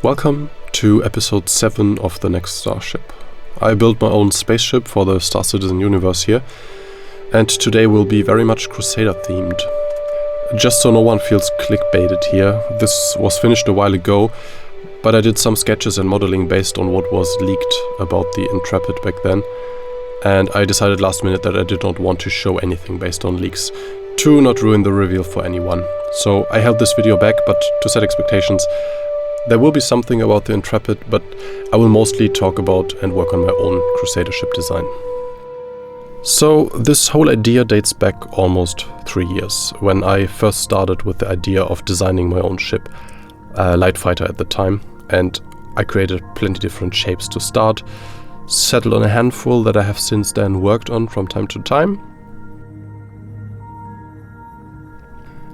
Welcome to episode 7 of The Next Starship. I built my own spaceship for the Star Citizen universe here, and today will be very much Crusader themed. Just so no one feels clickbaited here, this was finished a while ago, but I did some sketches and modeling based on what was leaked about the Intrepid back then, and I decided last minute that I did not want to show anything based on leaks, to not ruin the reveal for anyone. So I held this video back, but to set expectations, there will be something about the Intrepid, but I will mostly talk about and work on my own Crusader ship design. So this whole idea dates back almost 3 years, when I first started with the idea of designing my own ship, a light fighter at the time, and I created plenty different shapes to start, settled on a handful that I have since then worked on from time to time.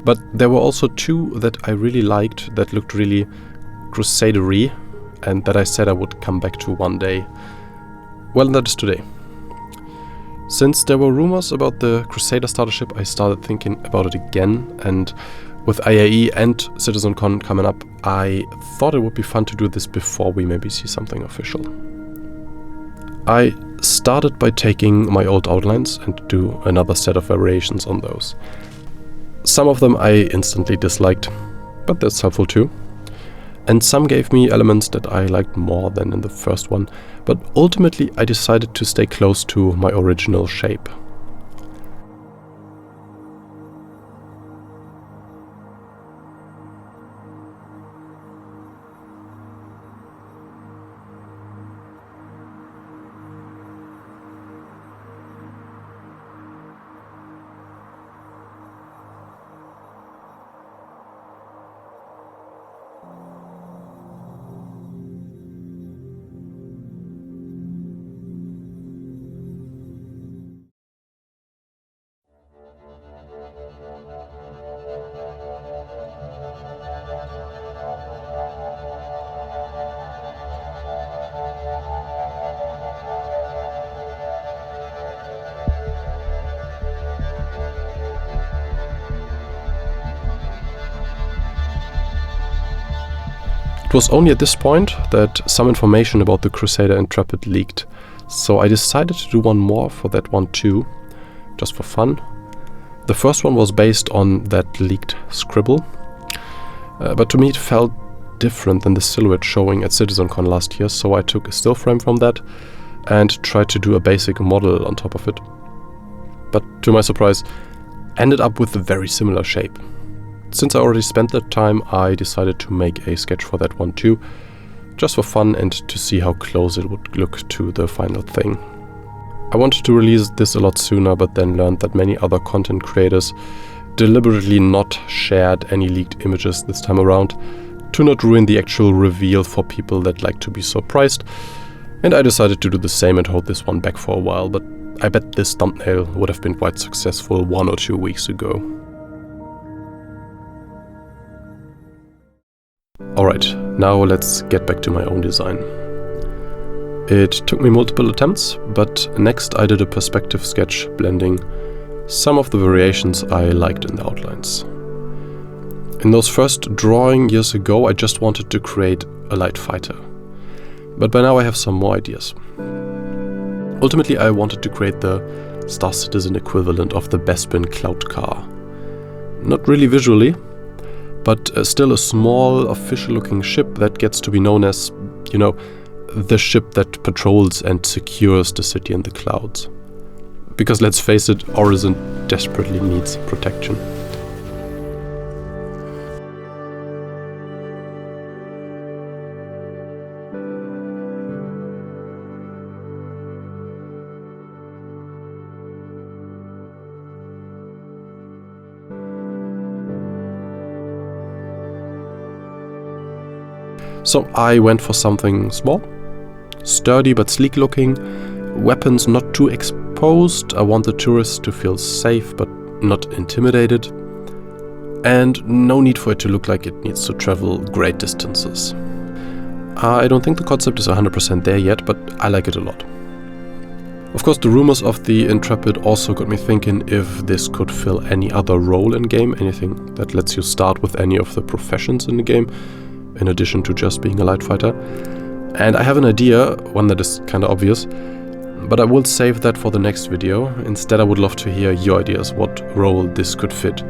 But there were also two that I really liked, that looked really Crusader-y, and that I said I would come back to one day. Well, that is today. Since there were rumors about the Crusader Starter ship, I started thinking about it again, and with IAE and CitizenCon coming up, I thought it would be fun to do this before we maybe see something official. I started by taking my old outlines and do another set of variations on those. Some of them I instantly disliked, but that's helpful too. And some gave me elements that I liked more than in the first one, but ultimately I decided to stay close to my original shape. It was only at this point that some information about the Crusader Intrepid leaked, so I decided to do one more for that one too, just for fun. The first one was based on that leaked scribble, but to me it felt different than the silhouette showing at CitizenCon last year, so I took a still frame from that and tried to do a basic model on top of it. But to my surprise, ended up with a very similar shape. Since I already spent that time, I decided to make a sketch for that one too, just for fun and to see how close it would look to the final thing. I wanted to release this a lot sooner, but then learned that many other content creators deliberately not shared any leaked images this time around, to not ruin the actual reveal for people that like to be surprised, and I decided to do the same and hold this one back for a while, but I bet this thumbnail would have been quite successful 1 or 2 weeks ago. Alright, now let's get back to my own design. It took me multiple attempts, but next I did a perspective sketch blending some of the variations I liked in the outlines. In those first drawing years ago, I just wanted to create a light fighter, but by now I have some more ideas. Ultimately, I wanted to create the Star Citizen equivalent of the Bespin cloud car. Not really visually, but still a small, official-looking ship that gets to be known as, you know, the ship that patrols and secures the city in the clouds. Because let's face it, Horizon desperately needs protection. So I went for something small, sturdy but sleek looking, weapons not too exposed. I want the tourists to feel safe but not intimidated, and no need for it to look like it needs to travel great distances. I don't think the concept is 100% there yet, but I like it a lot. Of course, the rumors of the Intrepid also got me thinking if this could fill any other role in game, anything that lets you start with any of the professions in the game. in addition to just being a light fighter. And I have an idea, one that is kinda obvious, but I will save that for the next video. Instead, I would love to hear your ideas, what role this could fit.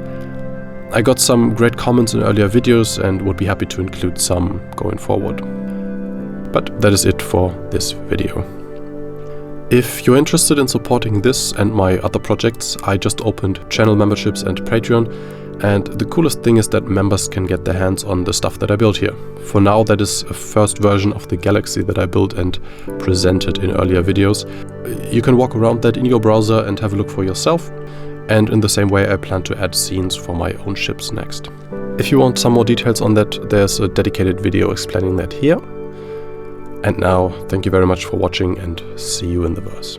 I got some great comments in earlier videos and would be happy to include some going forward. But that is it for this video. If you're interested in supporting this and my other projects, I just opened channel memberships and Patreon, and the coolest thing is that members can get their hands on the stuff that I built here. For now, that is a first version of the galaxy that I built and presented in earlier videos. You can walk around that in your browser and have a look for yourself, and in the same way I plan to add scenes for my own ships next. If you want some more details on that, there's a dedicated video explaining that here. And now, thank you very much for watching and see you in the verse.